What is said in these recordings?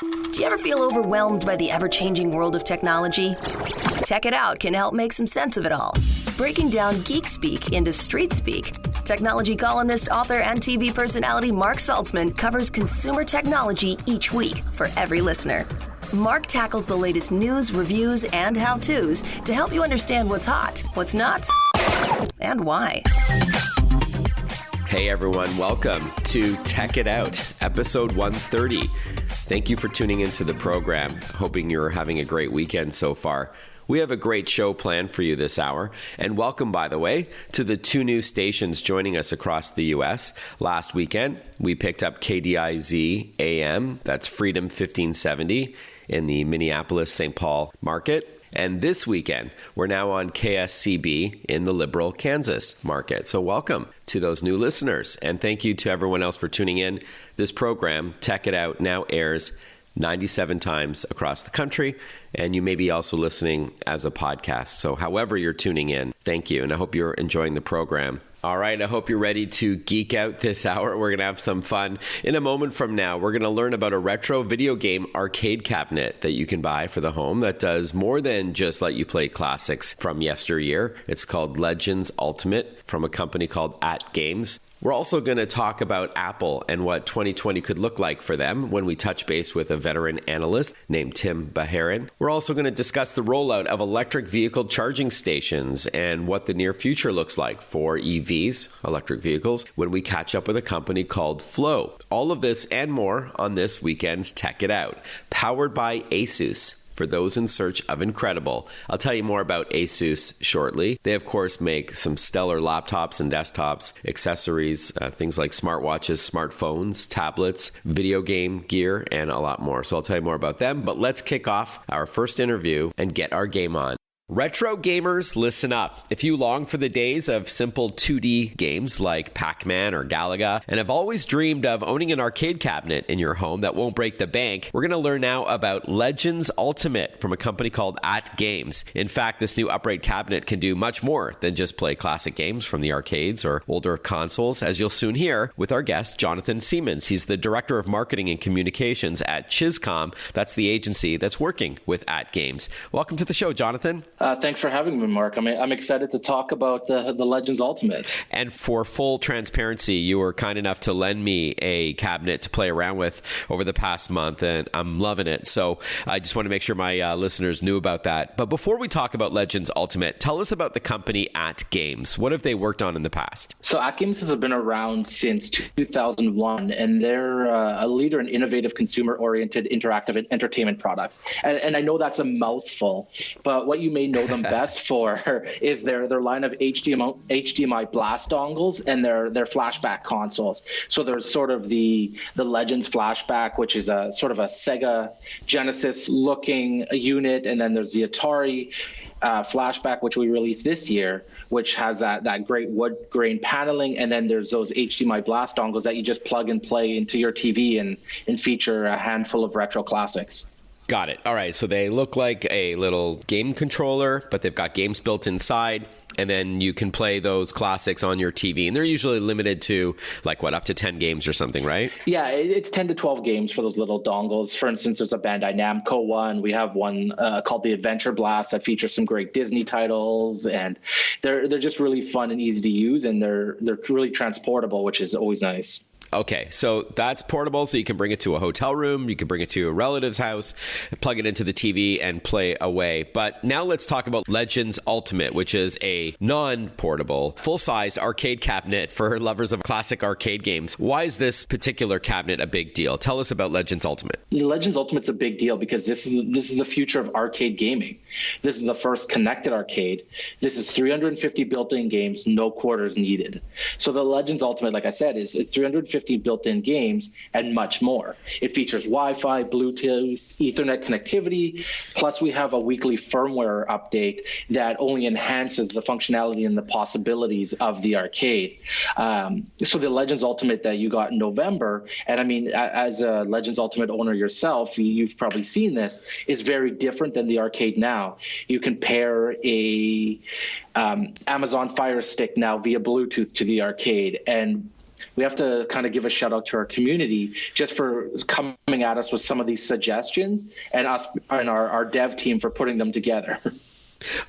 Do you ever feel overwhelmed by the ever-changing world of technology? Tech It Out can help make some sense of it all. Breaking down geek speak into street speak, technology columnist, author, and TV personality Mark Saltzman covers consumer technology each week for every listener. Mark tackles the latest news, reviews, and how-tos to help you understand what's hot, what's not, and why. Hey everyone, welcome to Tech It Out, episode 130. Thank you for tuning into the program. Hoping you're having a great weekend so far. We have a great show planned for you this hour. And welcome, by the way, to the two new stations joining us across the U.S. Last weekend, we picked up KDIZ AM, that's Freedom 1570 in the Minneapolis-St. Paul market. And this weekend, we're now on KSCB in the Liberal, Kansas market. So welcome to those new listeners. And thank you to everyone else for tuning in. This program, Tech It Out, now airs 97 times across the country. And you may be also listening as a podcast. So however you're tuning in, thank you. And I hope you're enjoying the program. All right, I hope you're ready to geek out this hour. We're going to have some fun. In a moment from now, we're going to learn about a retro video game arcade cabinet that you can buy for the home that does more than just let you play classics from yesteryear. It's called Legends Ultimate from a company called At Games. We're also going to talk about Apple and what 2020 could look like for them when we touch base with a veteran analyst named Tim Bajarin. We're also going to discuss the rollout of electric vehicle charging stations and what the near future looks like for EVs, electric vehicles, when we catch up with a company called Flow. All of this and more on this weekend's Tech It Out, powered by ASUS. For those in search of incredible. I'll tell you more about ASUS shortly. They, of course, make some stellar laptops and desktops, accessories, things like smartwatches, smartphones, tablets, video game gear, and a lot more. So I'll tell you more about them. But let's kick off our first interview and get our game on. Retro gamers, listen up. If you long for the days of simple 2D games like Pac-Man or Galaga and have always dreamed of owning an arcade cabinet in your home that won't break the bank, we're going to learn now about Legends Ultimate from a company called At Games. In fact, this new upright cabinet can do much more than just play classic games from the arcades or older consoles, as you'll soon hear with our guest, Jonathan Siemens. He's the Director of Marketing and Communications at Chiscom. That's the agency that's working with At Games. Welcome to the show, Jonathan. Thanks for having me, Mark. I'm excited to talk about the Legends Ultimate. And for full transparency, you were kind enough to lend me a cabinet to play around with over the past month, and I'm loving it. So I just want to make sure my listeners knew about that. But before we talk about Legends Ultimate, tell us about the company At Games. What have they worked on in the past? So At Games has been around since 2001, and they're a leader in innovative consumer-oriented interactive entertainment products. And I know that's a mouthful, but what you may know them best for is their line of HDMI blast dongles and their flashback consoles. So there's sort of the Legends flashback, which is a sort of a Sega Genesis looking unit, and then there's the Atari flashback, which we released this year, which has that great wood grain paneling, and then there's those HDMI blast dongles that you just plug and play into your TV and feature a handful of retro classics. Got it. All right. So they look like a little game controller, but they've got games built inside. And then you can play those classics on your TV. And they're usually limited to, up to 10 games or something, right? Yeah, it's 10 to 12 games for those little dongles. For instance, there's a Bandai Namco one. We have one called the Adventure Blast that features some great Disney titles. And they're just really fun and easy to use. And they're really transportable, which is always nice. Okay, so that's portable, so you can bring it to a hotel room, you can bring it to a relative's house, plug it into the TV, and play away. But now let's talk about Legends Ultimate, which is a non-portable, full-sized arcade cabinet for lovers of classic arcade games. Why is this particular cabinet a big deal? Tell us about Legends Ultimate. Legends Ultimate's a big deal because this is the future of arcade gaming. This is the first connected arcade. This is 350 built-in games, no quarters needed. So the Legends Ultimate, like I said, is 350 built-in games and much more. It features Wi-Fi, Bluetooth, Ethernet connectivity, plus we have a weekly firmware update that only enhances the functionality and the possibilities of the arcade. So the Legends Ultimate that you got in November, and I mean, as a Legends Ultimate owner yourself, you've probably seen this, is very different than the arcade now. You can pair a Amazon Fire Stick now via Bluetooth to the arcade, and we have to kind of give a shout out to our community just for coming at us with some of these suggestions, and us and our dev team for putting them together.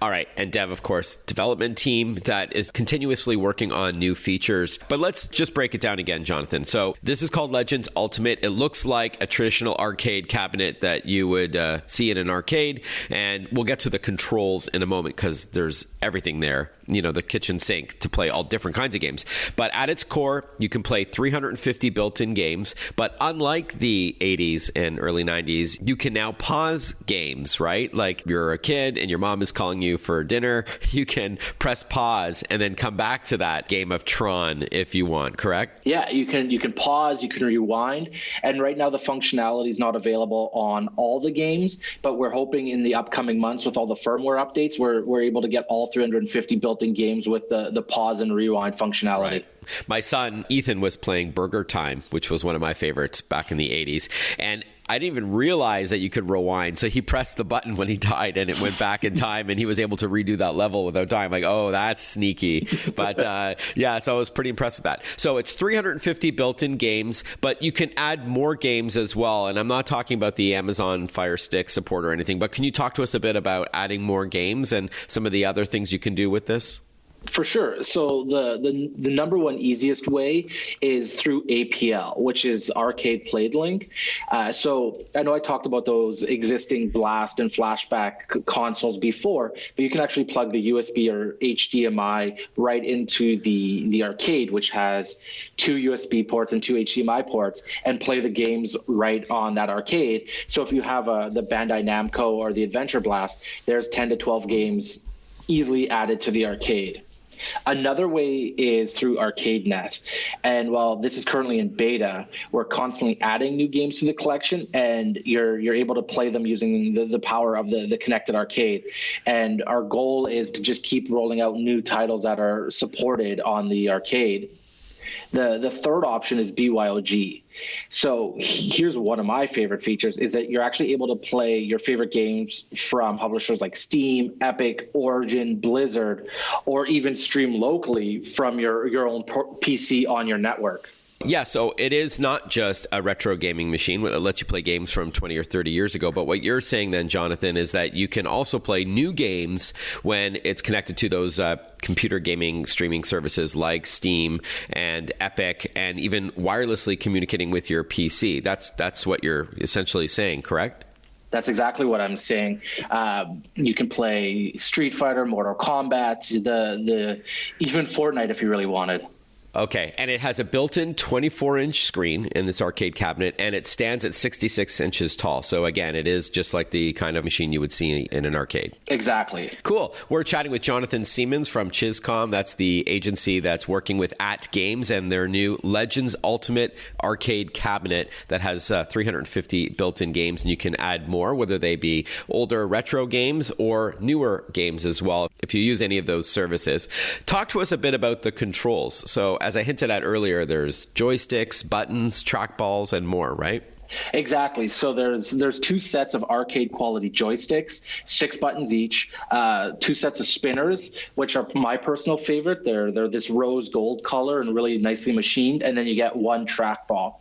All right. And dev, of course, development team that is continuously working on new features. But let's just break it down again, Jonathan. So this is called Legends Ultimate. It looks like a traditional arcade cabinet that you would see in an arcade. And we'll get to the controls in a moment because there's everything there. You know, the kitchen sink to play all different kinds of games. But at its core, you can play 350 built-in games. But unlike the 80s and early 90s, you can now pause games, right? Like you're a kid and your mom is calling you for dinner. You can press pause and then come back to that game of Tron if you want, correct? Yeah, you can pause, you can rewind. And right now the functionality is not available on all the games, but we're hoping in the upcoming months with all the firmware updates, we're able to get all 350 built-in games with the pause and rewind functionality. Right. My son, Ethan, was playing Burger Time, which was one of my favorites back in the 80s. And I didn't even realize that you could rewind. So he pressed the button when he died and it went back in time and he was able to redo that level without dying. Like, oh, that's sneaky. But yeah, so I was pretty impressed with that. So it's 350 built-in games, but you can add more games as well. And I'm not talking about the Amazon Fire Stick support or anything, but can you talk to us a bit about adding more games and some of the other things you can do with this? For sure. So the number one easiest way is through APL, which is Arcade Played Link. So I know I talked about those existing Blast and Flashback consoles before, but you can actually plug the USB or HDMI right into the arcade, which has 2 USB ports and 2 HDMI ports, and play the games right on that arcade. So if you have the Bandai Namco or the Adventure Blast, there's 10 to 12 games easily added to the arcade. Another way is through ArcadeNet. And while this is currently in beta, we're constantly adding new games to the collection, and you're able to play them using the power of the connected arcade. And our goal is to just keep rolling out new titles that are supported on the arcade. The third option is BYOG. So here's one of my favorite features is that you're actually able to play your favorite games from publishers like Steam, Epic, Origin, Blizzard, or even stream locally from your own PC on your network. Yeah, so it is not just a retro gaming machine that lets you play games from 20 or 30 years ago. But what you're saying then, Jonathan, is that you can also play new games when it's connected to those computer gaming streaming services like Steam and Epic, and even wirelessly communicating with your PC. That's what you're essentially saying, correct? That's exactly what I'm saying. You can play Street Fighter, Mortal Kombat, the even Fortnite if you really wanted. Okay, and it has a built-in 24-inch screen in this arcade cabinet, and it stands at 66 inches tall. So again, it is just like the kind of machine you would see in an arcade. Exactly. Cool. We're chatting with Jonathan Siemens from Chizcom. That's the agency that's working with At Games and their new Legends Ultimate arcade cabinet that has 350 built-in games, and you can add more, whether they be older retro games or newer games as well, if you use any of those services. Talk to us a bit about the controls. So as I hinted at earlier, there's joysticks, buttons, trackballs, and more, right? Exactly. So there's 2 sets of arcade quality joysticks, 6 buttons each, 2 sets of spinners, which are my personal favorite. They're this rose gold color and really nicely machined, and then you get 1 trackball.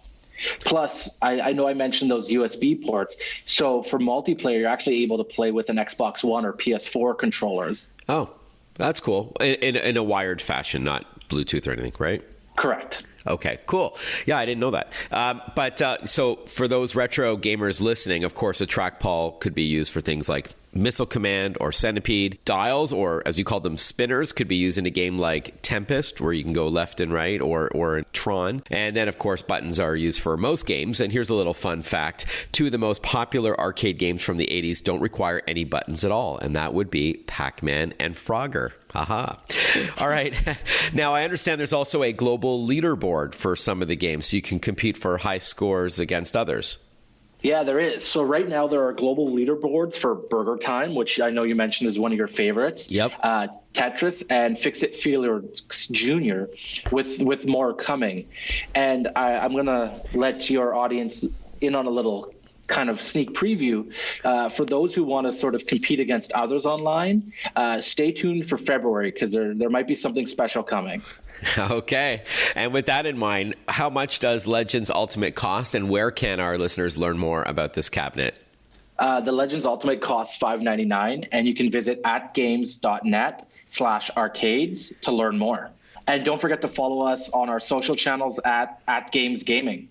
Plus, I know I mentioned those USB ports. So for multiplayer, you're actually able to play with an Xbox One or PS4 controllers. Oh, that's cool. In a wired fashion, not Bluetooth or anything, right? Correct. Okay, cool. Yeah, I didn't know that. But so for those retro gamers listening, of course, a trackball could be used for things like Missile Command or Centipede. Dials, or as you call them, spinners, could be used in a game like Tempest, where you can go left and right, or Tron. And then, of course, buttons are used for most games. And here's a little fun fact. 2 of the most popular arcade games from the 80s don't require any buttons at all. And that would be Pac-Man and Frogger. Aha. All right. Now, I understand there's also a global leaderboard for some of the games, so you can compete for high scores against others. Yeah, there is. So right now there are global leaderboards for Burger Time, which I know you mentioned is one of your favorites. Yep. Tetris and Fix-It Felix Jr. with more coming. And I'm going to let your audience in on a little kind of sneak preview, for those who want to sort of compete against others online, stay tuned for February, because there might be something special coming. Okay. And with that in mind, how much does Legends Ultimate cost, and where can our listeners learn more about this cabinet? The Legends Ultimate costs $599, and you can visit atgames.net/arcades to learn more. And don't forget to follow us on our social channels at Games Gaming.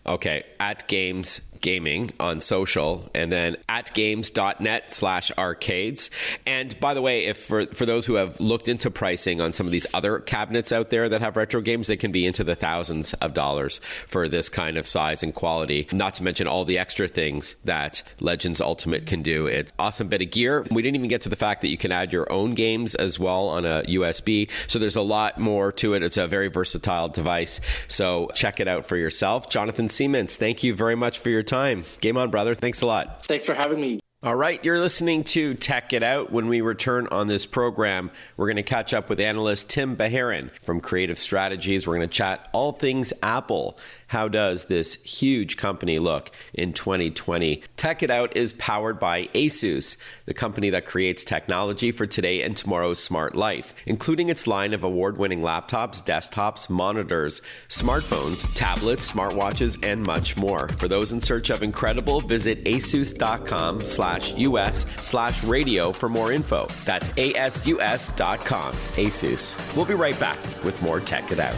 Okay, at Games Gaming on social, and then at games.net/arcades. And by the way, if for those who have looked into pricing on some of these other cabinets out there that have retro games, they can be into the thousands of dollars for this kind of size and quality, not to mention all the extra things that Legends Ultimate can do. It's an awesome bit of gear. We didn't even get to the fact that you can add your own games as well on a USB, so there's a lot more to it. It's a very versatile device, so check it out for yourself. Jonathan Siemens, thank you very much for your time. Game on, brother. Thanks a lot. Thanks for having me. All right, you're listening to Tech It Out. When we return on this program, we're going to catch up with analyst Tim Bajarin from Creative Strategies. We're going to chat all things Apple. How does this huge company look in 2020? Tech It Out is powered by ASUS, the company that creates technology for today and tomorrow's smart life, including its line of award-winning laptops, desktops, monitors, smartphones, tablets, smartwatches, and much more. For those in search of incredible, visit asus.com/US/radio for more info. That's ASUS.com. ASUS. We'll be right back with more Tech It Out.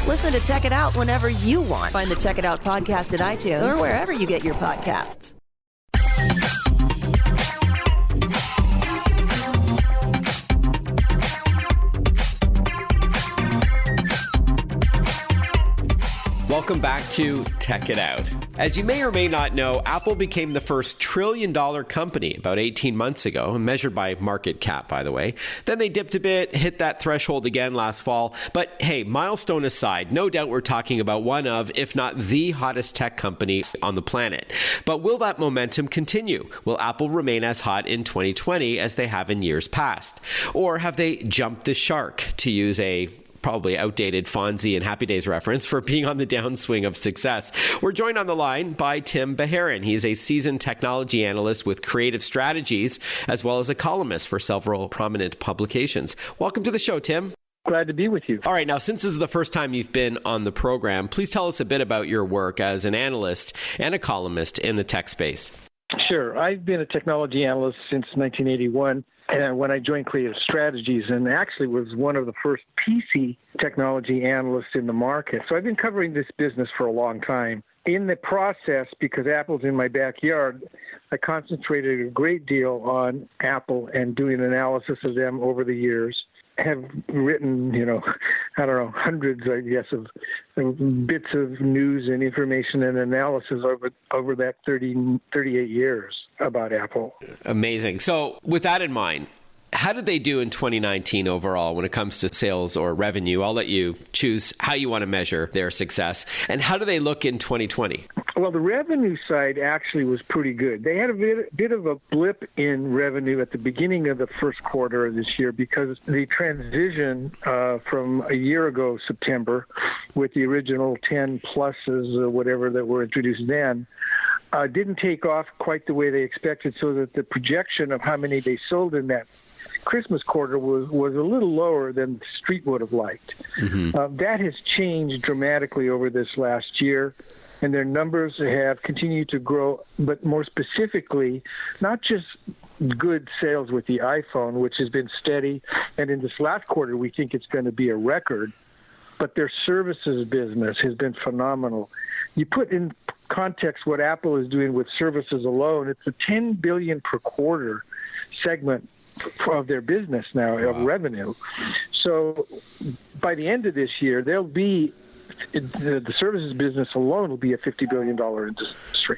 Listen to Tech It Out whenever you want. Find the Tech It Out podcast at iTunes or wherever you get your podcasts. Welcome back to Tech It Out. As you may or may not know, Apple became the first trillion-dollar company about 18 months ago, measured by market cap, by the way. Then they dipped a bit, hit that threshold again last fall. But hey, milestone aside, no doubt we're talking about one of, if not the hottest tech company on the planet. But will that momentum continue? Will Apple remain as hot in 2020 as they have in years past? Or have they jumped the shark, to use a probably outdated Fonzie and Happy Days reference, for being on the downswing of success? We're joined on the line by Tim Bajarin. He's a seasoned technology analyst with Creative Strategies, as well as a columnist for several prominent publications. Welcome to the show, Tim. Glad to be with you. All right, now, since this is the first time you've been on the program, please tell us a bit about your work as an analyst and a columnist in the tech space. Sure. I've been a technology analyst since 1981. And when I joined Creative Strategies, and actually was one of the first PC technology analysts in the market. So I've been covering this business for a long time. In the process, because Apple's in my backyard, I concentrated a great deal on Apple and doing analysis of them over the years. Have written, hundreds, I guess, of bits of news and information and analysis over that 38 years about Apple. Amazing. So with that in mind, how did they do in 2019 overall when it comes to sales or revenue? I'll let you choose how you want to measure their success. And how do they look in 2020? Well, the revenue side actually was pretty good. They had a bit of a blip in revenue at the beginning of the first quarter of this year because the transition from a year ago, September, with the original 10 pluses or whatever that were introduced then, didn't take off quite the way they expected, so that the projection of how many they sold in that Christmas quarter was a little lower than the Street would have liked. Mm-hmm. That has changed dramatically over this last year, and their numbers have continued to grow, but more specifically, not just good sales with the iPhone, which has been steady, and in this last quarter we think it's going to be a record, but their services business has been phenomenal. You put in context what Apple is doing with services alone, it's a $10 billion per quarter segment of their business now, of revenue. So by the end of this year, there'll be the services business alone will be a $50 billion industry.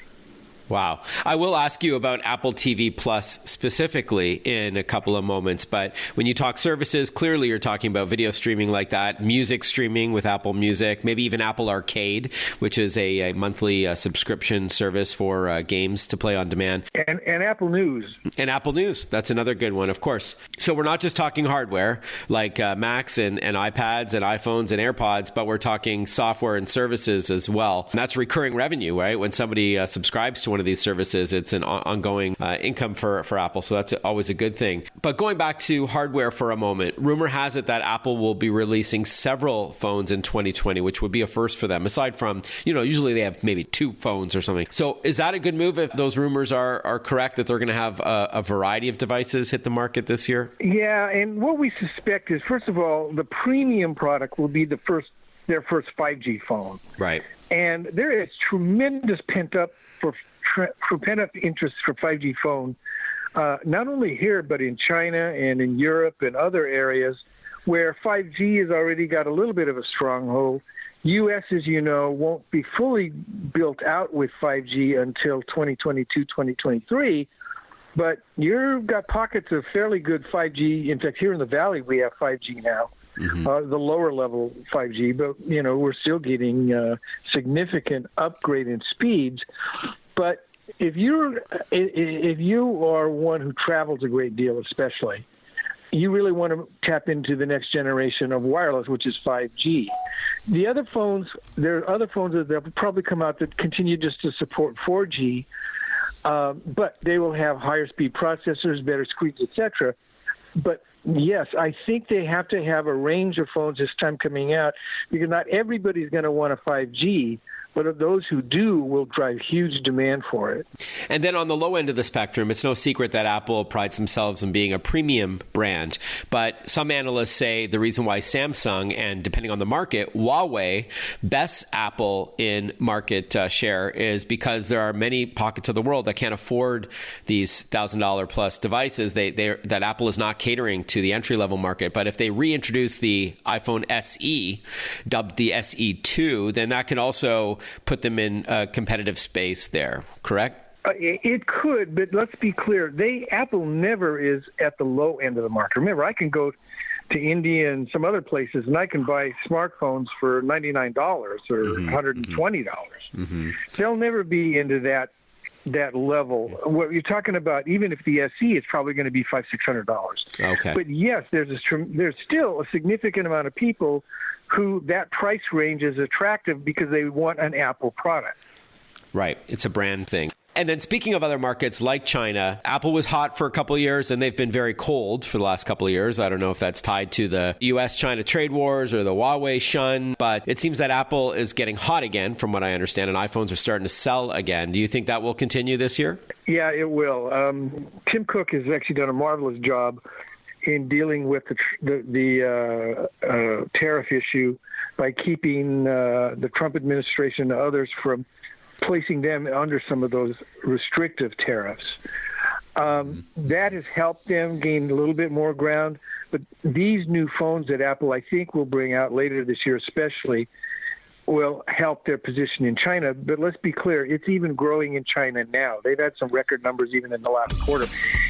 Wow. I will ask you about Apple TV Plus specifically in a couple of moments, but when you talk services, clearly you're talking about video streaming like that, music streaming with Apple Music, maybe even Apple Arcade, which is a monthly subscription service for games to play on demand. And Apple News. And Apple News. That's another good one, of course. So we're not just talking hardware like Macs and iPads and iPhones and AirPods, but we're talking software and services as well. And that's recurring revenue, right? When somebody subscribes to one of these services, it's an ongoing income for Apple. So that's always a good thing. But going back to hardware for a moment, rumor has it that Apple will be releasing several phones in 2020, which would be a first for them, aside from, usually they have maybe 2 phones or something. So is that a good move if those rumors are correct, that they're going to have a variety of devices hit the market this year? Yeah, and what we suspect is, first of all, the premium product will be their first 5G phone. Right. And there is tremendous pent-up interest for 5G phone, not only here, but in China and in Europe and other areas where 5G has already got a little bit of a stronghold. U.S., as you know, won't be fully built out with 5G until 2022, 2023. But you've got pockets of fairly good 5G. In fact, here in the Valley, we have 5G now, the lower level 5G. But, we're still getting significant upgrade in speeds. But if you are one who travels a great deal, especially, you really want to tap into the next generation of wireless, which is 5G. There are other phones that will probably come out that continue just to support 4G, but they will have higher speed processors, better screens, etc. But yes, I think they have to have a range of phones this time coming out, because not everybody's going to want a 5G, but of those who do will drive huge demand for it. And then on the low end of the spectrum, it's no secret that Apple prides themselves on being a premium brand. But some analysts say the reason why Samsung and, depending on the market, Huawei bests Apple in market share is because there are many pockets of the world that can't afford these $1,000 plus devices. That Apple is not catering to the entry-level market. But if they reintroduce the iPhone SE, dubbed the SE2, then that can also put them in a competitive space there, correct? It could, but let's be clear. Apple never is at the low end of the market. Remember, I can go to India and some other places, and I can buy smartphones for $99 or $120. They'll never be into that level. What you're talking about, even if the SE is probably going to be $500-600. Okay. But yes, there's still a significant amount of people who that price range is attractive because they want an Apple product. Right. It's a brand thing. And then speaking of other markets like China, Apple was hot for a couple of years and they've been very cold for the last couple of years. I don't know if that's tied to the U.S.-China trade wars or the Huawei shun, but it seems that Apple is getting hot again, from what I understand, and iPhones are starting to sell again. Do you think that will continue this year? Yeah, it will. Tim Cook has actually done a marvelous job in dealing with the tariff issue by keeping the Trump administration and others from placing them under some of those restrictive tariffs. That has helped them gain a little bit more ground. But these new phones that Apple, I think, will bring out later this year especially, will help their position in China. But let's be clear, it's even growing in China now. They've had some record numbers even in the last quarter.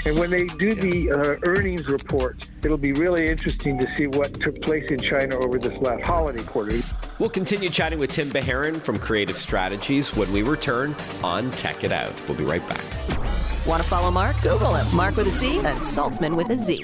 And when they do the earnings report, it'll be really interesting to see what took place in China over this last holiday quarter. We'll continue chatting with Tim Bajarin from Creative Strategies when we return on Tech It Out. We'll be right back. Want to follow Mark? Google him. Mark with a C and Saltzman with a Z.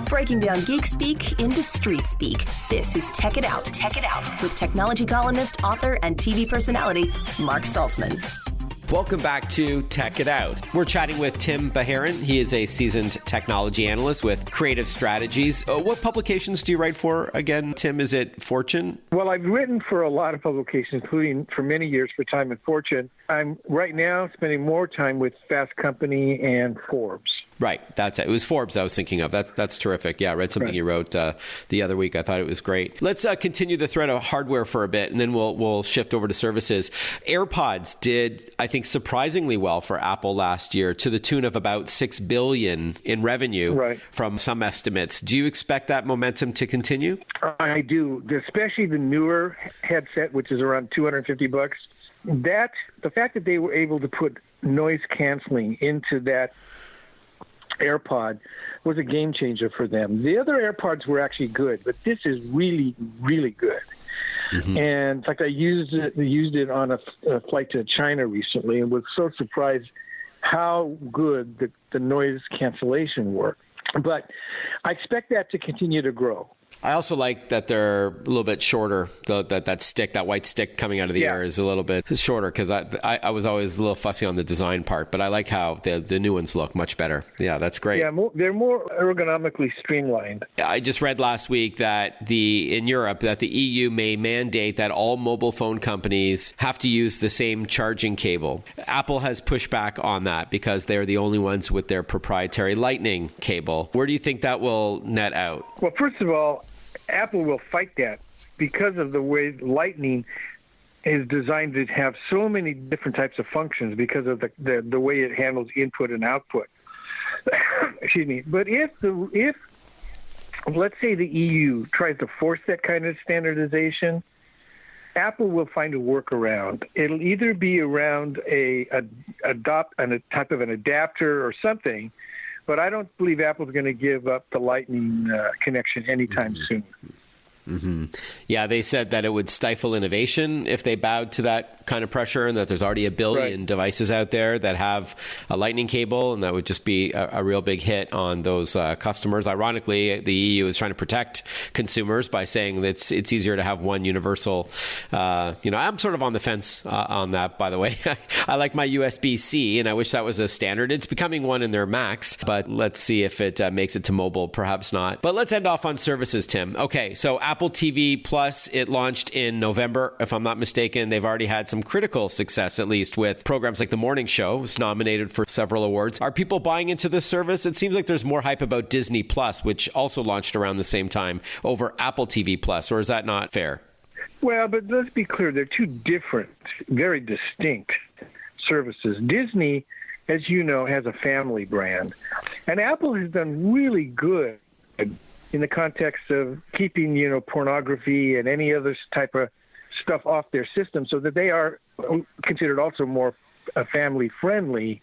Breaking down geek speak into street speak. This is Tech It Out. Tech It Out with technology columnist, author, and TV personality Mark Saltzman. Welcome back to Tech It Out. We're chatting with Tim Bajarin. He is a seasoned technology analyst with Creative Strategies. What publications do you write for again, Tim? Is it Fortune? Well, I've written for a lot of publications, including for many years for Time and Fortune. I'm right now spending more time with Fast Company and Forbes. Right. That's it. It was Forbes I was thinking of. That's terrific. Yeah, I read something you wrote the other week. I thought it was great. Let's continue the thread of hardware for a bit, and then we'll shift over to services. AirPods did, I think, surprisingly well for Apple last year, to the tune of about $6 billion in revenue from some estimates. Do you expect that momentum to continue? I do, especially the newer headset, which is around $250. The fact that they were able to put noise canceling into that AirPod was a game changer for them. The other AirPods were actually good, but this is really, really good. Mm-hmm. And in fact, I used it on a flight to China recently and was so surprised how good the noise cancellation worked. But I expect that to continue to grow. I also like that they're a little bit shorter. That white stick coming out of the ear is a little bit shorter, because I was always a little fussy on the design part, but I like how the new ones look much better. Yeah, that's great. Yeah, they're more ergonomically streamlined. I just read last week that in Europe that the EU may mandate that all mobile phone companies have to use the same charging cable. Apple has pushed back on that because they're the only ones with their proprietary Lightning cable. Where do you think that will net out? Well, first of all, Apple will fight that because of the way Lightning is designed to have so many different types of functions because of the way it handles input and output. Excuse me. But if let's say the EU tries to force that kind of standardization, Apple will find a workaround. It'll either be around a type of an adapter or something, but I don't believe Apple's going to give up the Lightning connection anytime soon. Mm-hmm. Yeah, they said that it would stifle innovation if they bowed to that kind of pressure, and that there's already 1 billion devices out there that have a Lightning cable, and that would just be a real big hit on those customers. Ironically, the EU is trying to protect consumers by saying that it's easier to have one universal. I'm sort of on the fence on that, by the way. I like my USB-C, and I wish that was a standard. It's becoming one in their Macs, but let's see if it makes it to mobile. Perhaps not. But let's end off on services, Tim. Okay, so Apple TV Plus, it launched in November, if I'm not mistaken. They've already had some critical success, at least, with programs like The Morning Show. It was nominated for several awards. Are people buying into this service? It seems like there's more hype about Disney Plus, which also launched around the same time, over Apple TV Plus, or is that not fair? Well, but let's be clear. They're two different, very distinct services. Disney, as you know, has a family brand, and Apple has done really good in the context of keeping, pornography and any other type of stuff off their system, so that they are considered also more family friendly.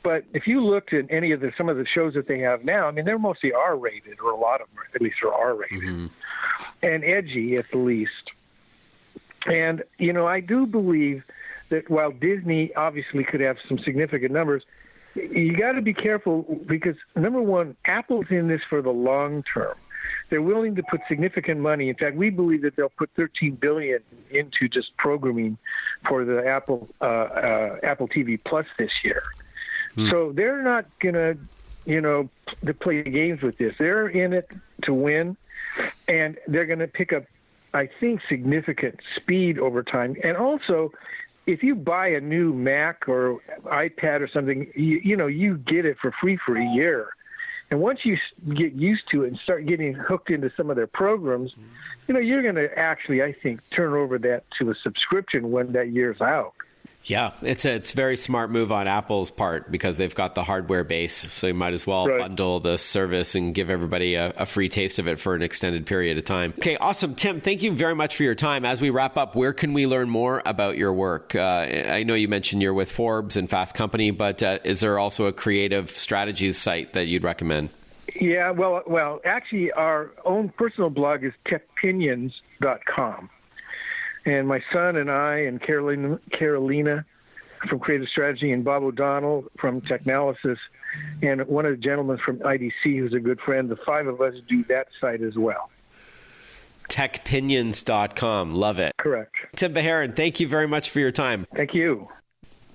But if you looked at some of the shows that they have now, I mean, they're mostly R-rated, or a lot of them at least are R-rated, and edgy at the least. And, I do believe that while Disney obviously could have some significant numbers, you got to be careful because, number one, Apple's in this for the long term. They're willing to put significant money. In fact, we believe that they'll put $13 billion into just programming for the Apple TV Plus this year. So they're not going to, to play games with this. They're in it to win, and they're going to pick up, I think, significant speed over time. And also, if you buy a new Mac or iPad or something, you get it for free for a year. And once you get used to it and start getting hooked into some of their programs, you're going to actually, I think, turn over that to a subscription when that year's out. Yeah, it's a very smart move on Apple's part because they've got the hardware base, so you might as well bundle the service and give everybody a free taste of it for an extended period of time. Okay, awesome. Tim, thank you very much for your time. As we wrap up, where can we learn more about your work? I know you mentioned you're with Forbes and Fast Company, but is there also a creative strategies site that you'd recommend? Yeah, well, actually, our own personal blog is techpinions.com. And my son and I and Carolina from Creative Strategy and Bob O'Donnell from Technalysis and one of the gentlemen from IDC who's a good friend, the 5 of us do that site as well. Techpinions.com. Love it. Correct. Tim Bajarin, thank you very much for your time. Thank you.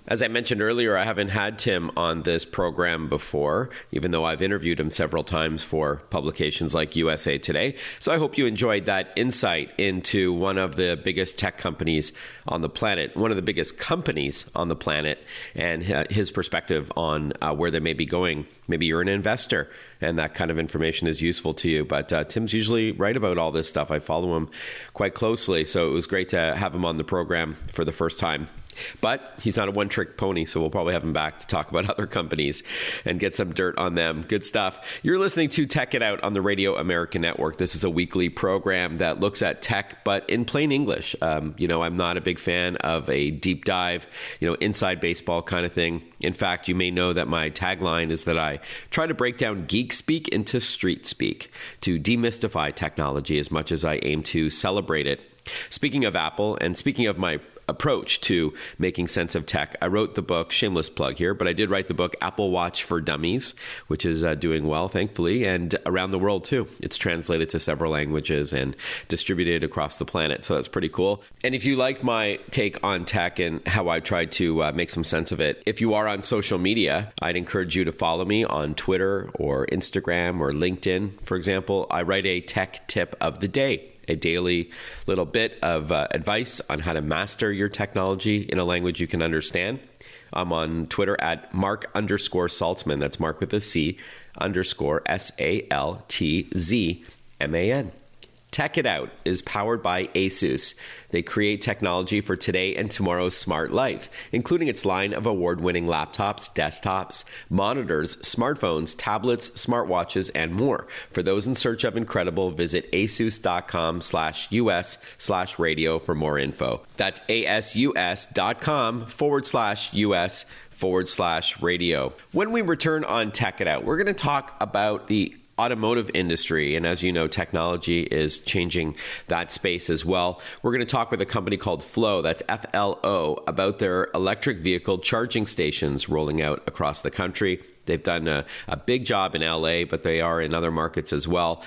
As I mentioned earlier, I haven't had Tim on this program before, even though I've interviewed him several times for publications like USA Today. So I hope you enjoyed that insight into one of the biggest tech companies on the planet, one of the biggest companies on the planet, and his perspective on where they may be going. Maybe you're an investor and that kind of information is useful to you. But Tim's usually right about all this stuff. I follow him quite closely. So it was great to have him on the program for the first time. But he's not a one-trick pony, so we'll probably have him back to talk about other companies and get some dirt on them. Good stuff. You're listening to Tech It Out on the Radio America Network. This is a weekly program that looks at tech, but in plain English. I'm not a big fan of a deep dive, inside baseball kind of thing. In fact, you may know that my tagline is that I try to break down geek speak into street speak to demystify technology as much as I aim to celebrate it. Speaking of Apple, and speaking of my approach to making sense of tech, I wrote the book, shameless plug here, but I did write the book Apple Watch for Dummies, which is doing well, thankfully, and around the world too. It's translated to several languages and distributed across the planet, so that's pretty cool. And if you like my take on tech and how I try to make some sense of it, if you are on social media, I'd encourage you to follow me on Twitter or Instagram or LinkedIn, for example. I write a tech tip of the day, a daily little bit of advice on how to master your technology in a language you can understand. I'm on Twitter at Mark_Saltzman. That's Mark with a C _SALTZMAN. Tech It Out is powered by ASUS. They create technology for today and tomorrow's smart life, including its line of award-winning laptops, desktops, monitors, smartphones, tablets, smartwatches, and more. For those in search of incredible, visit asus.com/US/radio for more info. That's asus.com/US/radio. When we return on Tech It Out, we're going to talk about the automotive industry. And as you know, technology is changing that space as well. We're going to talk with a company called Flow, that's FLO, about their electric vehicle charging stations rolling out across the country. They've done a big job in LA, but they are in other markets as well,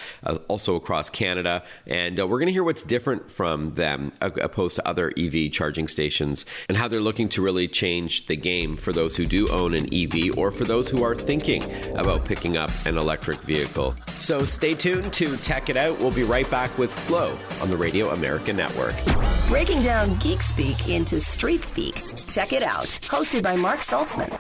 also across Canada. And we're going to hear what's different from them opposed to other EV charging stations and how they're looking to really change the game for those who do own an EV or for those who are thinking about picking up an electric vehicle. So stay tuned to Tech It Out. We'll be right back with Flow on the Radio America Network. Breaking down geek speak into street speak. Tech It Out, hosted by Mark Saltzman.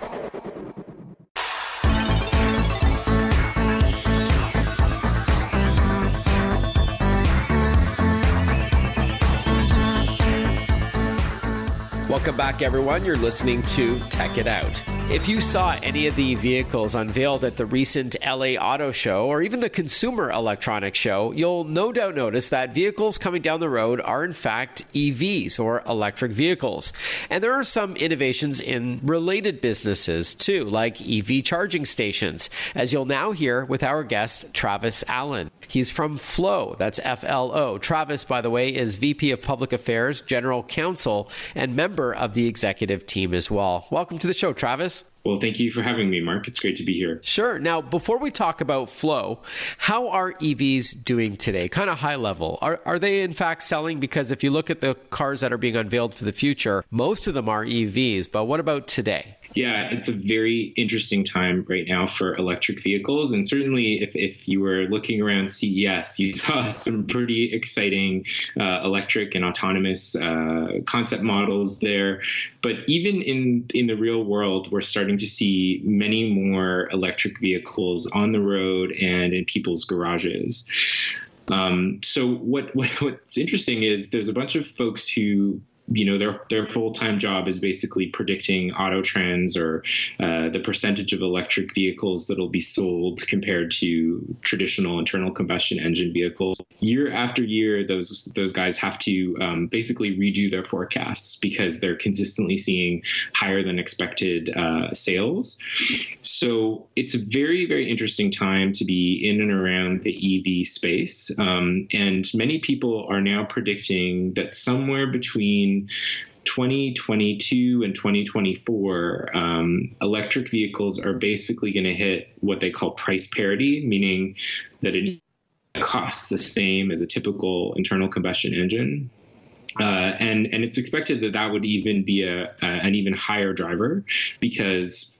Welcome back, everyone. You're listening to Tech It Out. If you saw any of the vehicles unveiled at the recent LA Auto Show or even the Consumer Electronics Show, you'll no doubt notice that vehicles coming down the road are in fact EVs or electric vehicles. And there are some innovations in related businesses too, like EV charging stations, as you'll now hear with our guest, Travis Allen. He's from Flow, that's FLO. Travis, by the way, is VP of Public Affairs, General Counsel, and member of the executive team as well. Welcome to the show, Travis. Well, thank you for having me, Mark. It's great to be here. Sure. Now, before we talk about Flow, how are EVs doing today? Kind of high level. Are they in fact selling? Because if you look at the cars that are being unveiled for the future, most of them are EVs. But what about today? Yeah, it's a very interesting time right now for electric vehicles. And certainly if you were looking around CES, you saw some pretty exciting electric and autonomous concept models there. But even in the real world, we're starting to see many more electric vehicles on the road and in people's garages. So what's interesting is there's a bunch of folks who their full-time job is basically predicting auto trends or the percentage of electric vehicles that'll be sold compared to traditional internal combustion engine vehicles. Year after year, those guys have to basically redo their forecasts because they're consistently seeing higher than expected sales. So it's a very, very interesting time to be in and around the EV space. And many people are now predicting that somewhere between 2022 and 2024, electric vehicles are basically going to hit what they call price parity, meaning that it costs the same as a typical internal combustion engine. And it's expected that would even be an even higher driver because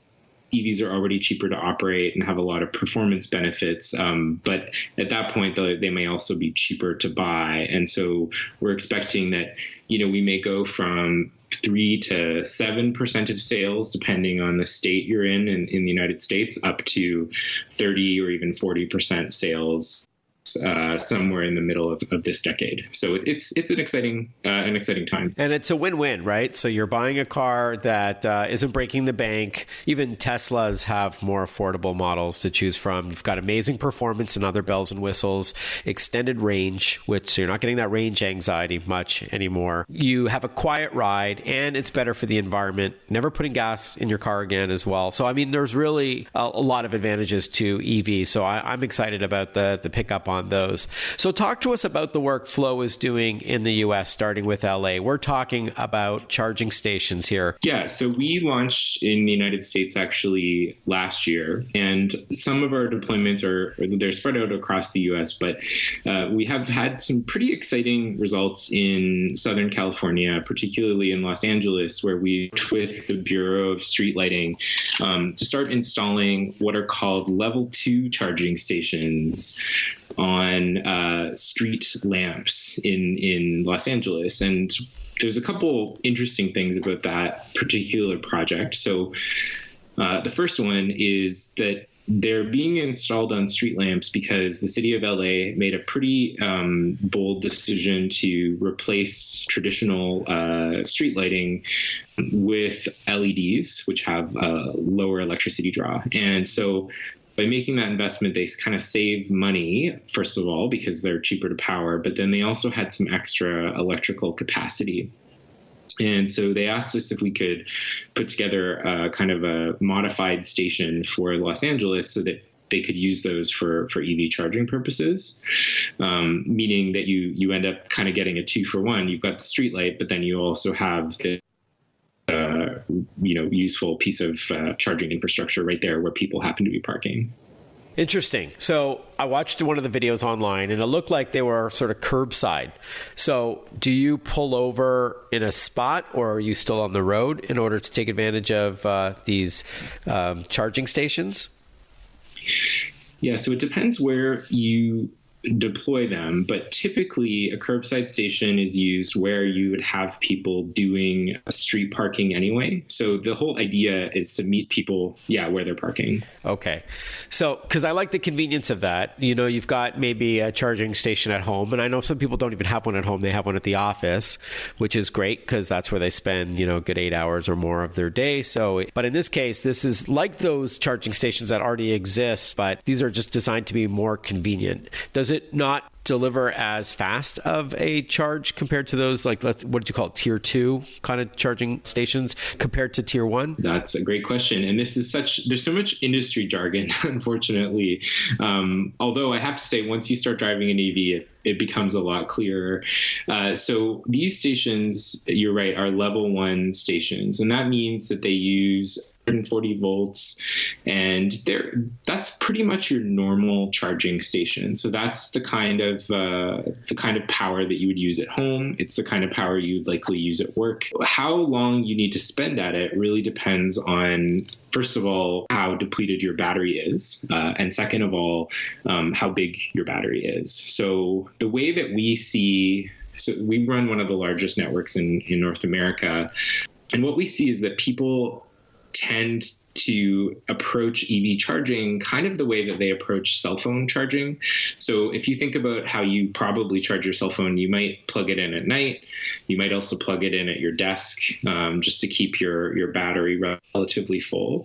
EVs are already cheaper to operate and have a lot of performance benefits. But at that point, they may also be cheaper to buy. And so we're expecting that, we may go from 3 to 7% of sales, depending on the state you're in the United States, up to 30 or even 40% sales somewhere in the middle of this decade. So it's an exciting time. And it's a win-win, right? So you're buying a car that isn't breaking the bank. Even Teslas have more affordable models to choose from. You've got amazing performance and other bells and whistles, extended range, which you're not getting that range anxiety much anymore. You have a quiet ride, and it's better for the environment. Never putting gas in your car again as well. So, I mean, there's really a lot of advantages to EV. So I'm excited about the pickup on those. So talk to us about the work Flow is doing in the US, starting with LA. We're talking about charging stations here. Yeah, so we launched in the United States actually last year, and some of our deployments they're spread out across the US, but we have had some pretty exciting results in Southern California, particularly in Los Angeles, where we worked with the Bureau of Street Lighting to start installing what are called level 2 charging stations on street lamps in Los Angeles. And there's a couple interesting things about that particular project. So the first one is that they're being installed on street lamps because the city of LA made a pretty bold decision to replace traditional street lighting with LEDs, which have a lower electricity draw. And so by making that investment, they kind of saved money, first of all, because they're cheaper to power, but then they also had some extra electrical capacity. And so they asked us if we could put together a kind of a modified station for Los Angeles so that they could use those for EV charging purposes, meaning that you end up kind of getting a 2-for-1. You've got the street light, but then you also have the useful piece of charging infrastructure right there where people happen to be parking. Interesting. So I watched one of the videos online and it looked like they were sort of curbside. So do you pull over in a spot or are you still on the road in order to take advantage of these charging stations? Yeah, so it depends where you deploy them, but typically a curbside station is used where you would have people doing street parking anyway. So the whole idea is to meet people, where they're parking. Okay. So, because I like the convenience of that. You know, you've got maybe a charging station at home, and I know some people don't even have one at home. They have one at the office, which is great because that's where they spend, a good 8 hours or more of their day. So, but in this case, this is like those charging stations that already exist, but these are just designed to be more convenient. Does it not deliver as fast of a charge compared to those, what did you call it, tier 2 kind of charging stations compared to tier 1? That's a great question. And there's so much industry jargon, unfortunately. Although I have to say, once you start driving an EV, it becomes a lot clearer. So these stations, you're right, are level 1 stations. And that means that they use 140 volts, and that's pretty much your normal charging station. So that's the kind of power that you would use at home. It's the kind of power you'd likely use at work. How long you need to spend at it really depends on, first of all, how depleted your battery is, and second of all, how big your battery is. So the way that we run one of the largest networks in North America, and what we see is that people tend to approach EV charging kind of the way that they approach cell phone charging. So if you think about how you probably charge your cell phone, you might plug it in at night. You might also plug it in at your desk just to keep your battery relatively full.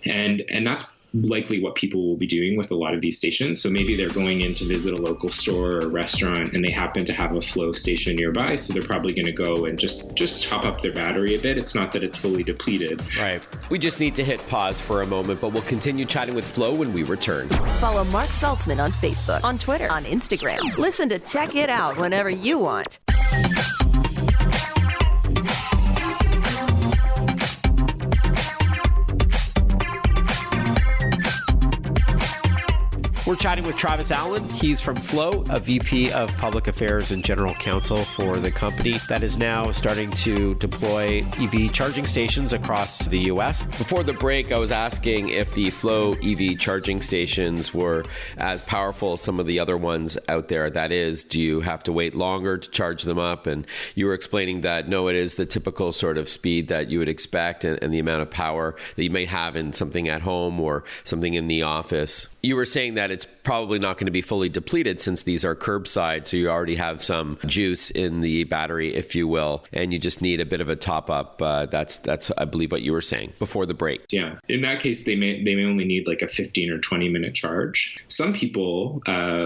And that's likely what people will be doing with a lot of these stations. So maybe they're going in to visit a local store or a restaurant and they happen to have a Flow station nearby. So they're probably going to go and just top up their battery a bit. It's not that it's fully depleted. Right. We just need to hit pause for a moment, but we'll continue chatting with Flow when we return. Follow Mark Saltzman on Facebook, on Twitter, on Instagram. Listen to Tech It Out whenever you want. We're chatting with Travis Allen. He's from Flow, a VP of Public Affairs and General Counsel for the company that is now starting to deploy EV charging stations across the U.S. Before the break, I was asking if the Flow EV charging stations were as powerful as some of the other ones out there. That is, do you have to wait longer to charge them up? And you were explaining that, no, it is the typical sort of speed that you would expect and the amount of power that you may have in something at home or something in the office. You were saying that it's it's probably not going to be fully depleted since these are curbside. So you already have some juice in the battery, if you will, and you just need a bit of a top up. That's I believe what you were saying before the break. Yeah. In that case, they may only need like a 15 or 20 minute charge. Some people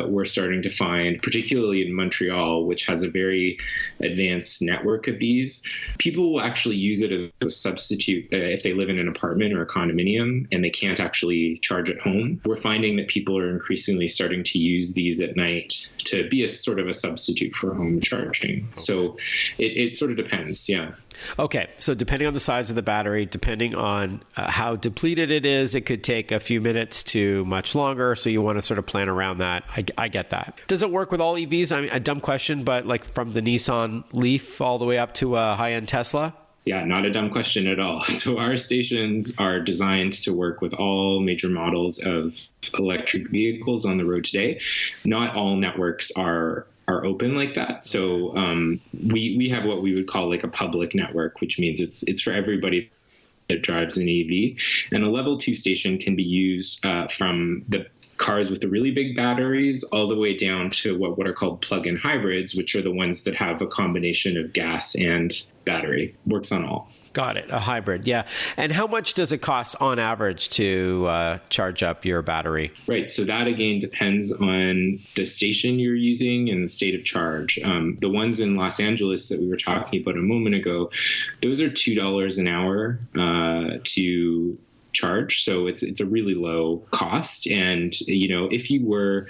were starting to find, particularly in Montreal, which has a very advanced network of these, people will actually use it as a substitute if they live in an apartment or a condominium and they can't actually charge at home. We're finding that people are increasingly starting to use these at night to be a sort of a substitute for home charging. So it sort of depends. Yeah. Okay, so depending on the size of the battery, depending on how depleted it is, it could take a few minutes to much longer. So you want to sort of plan around that. I get that. Does it work with all EVs? I mean, a dumb question, but like from the Nissan Leaf all the way up to a high-end Tesla? Yeah, not a dumb question at all. So our stations are designed to work with all major models of electric vehicles on the road today. Not all networks are open like that. So we have what we would call like a public network, which means it's for everybody that drives an EV. And a level 2 station can be used from the cars with the really big batteries all the way down to what are called plug-in hybrids, which are the ones that have a combination of gas and battery. Works on all. Got it. A hybrid. Yeah. And how much does it cost on average to charge up your battery? Right. So that, again, depends on the station you're using and the state of charge. The ones in Los Angeles that we were talking about a moment ago, those are $2 an hour to charge. So it's a really low cost. And, if you were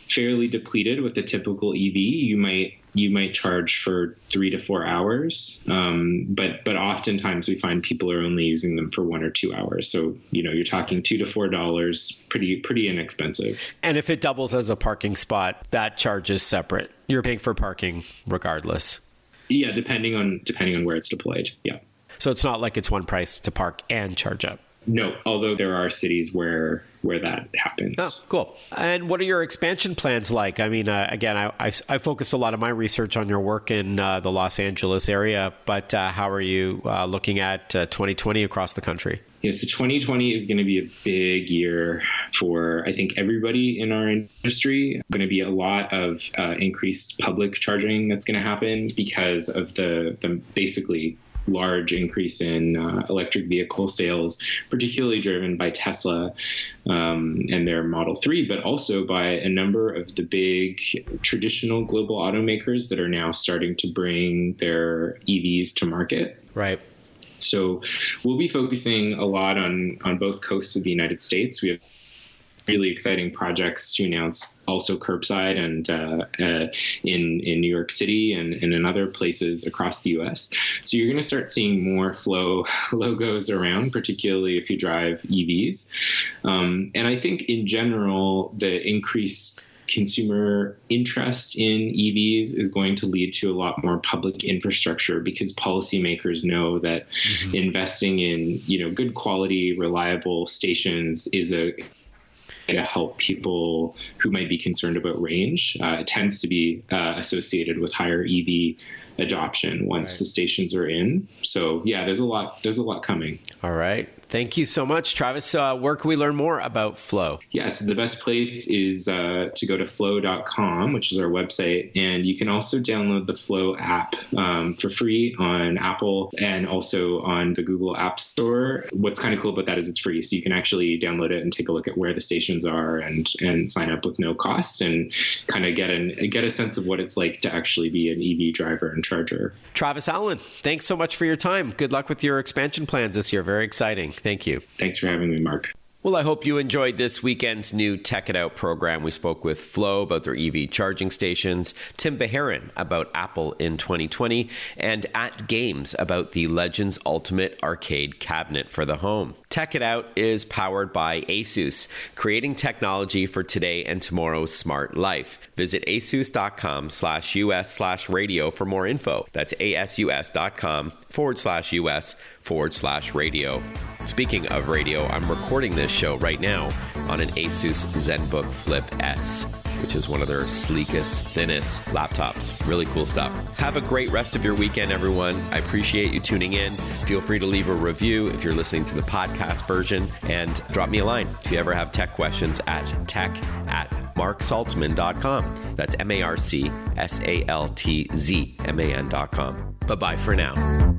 fairly depleted with a typical EV, you might charge for 3 to 4 hours. But oftentimes we find people are only using them for 1 or 2 hours. So, you're talking $2 to $4, pretty inexpensive. And if it doubles as a parking spot, that charge is separate. You're paying for parking regardless. Yeah, depending on where it's deployed. Yeah. So it's not like it's one price to park and charge up. No, although there are cities where that happens. Oh, cool. And what are your expansion plans like? I mean, again, I focused a lot of my research on your work in the Los Angeles area, but how are you looking at 2020 across the country? Yeah, so 2020 is going to be a big year for, I think, everybody in our industry. Going to be a lot of increased public charging that's going to happen because of the basically large increase in electric vehicle sales, particularly driven by Tesla and their Model 3, but also by a number of the big traditional global automakers that are now starting to bring their EVs to market. Right. So we'll be focusing a lot on both coasts of the United States. We have really exciting projects to announce also curbside and in New York City and in other places across the U.S. So you're going to start seeing more Flow logos around, particularly if you drive EVs. And I think in general, the increased consumer interest in EVs is going to lead to a lot more public infrastructure because policymakers know that investing in, good quality, reliable stations is to help people who might be concerned about range. It tends to be associated with higher EV adoption once the stations are in. So yeah, there's a lot coming. All right. Thank you so much, Travis. Where can we learn more about Flow? Yes, the best place is to go to flow.com, which is our website. And you can also download the Flow app for free on Apple and also on the Google App Store. What's kind of cool about that is it's free. So you can actually download it and take a look at where the stations are and sign up with no cost and kind of get a sense of what it's like to actually be an EV driver and charger. Travis Allen, thanks so much for your time. Good luck with your expansion plans this year. Very exciting. Thank you. Thanks for having me, Mark. Well, I hope you enjoyed this weekend's new Tech It Out program. We spoke with Flow about their EV charging stations, Tim Bajarin about Apple in 2020, and at Games about the Legends Ultimate Arcade Cabinet for the home. Tech It Out is powered by ASUS, creating technology for today and tomorrow's smart life. Visit asus.com/US/radio for more info. That's asus.com/US/radio. Speaking of radio, I'm recording this show right now on an Asus ZenBook Flip S. which is one of their sleekest, thinnest laptops. Really cool stuff. Have a great rest of your weekend, everyone. I appreciate you tuning in. Feel free to leave a review if you're listening to the podcast version, and drop me a line if you ever have tech questions at tech@marksaltzman.com. That's MarkSaltzman.com. Bye-bye for now.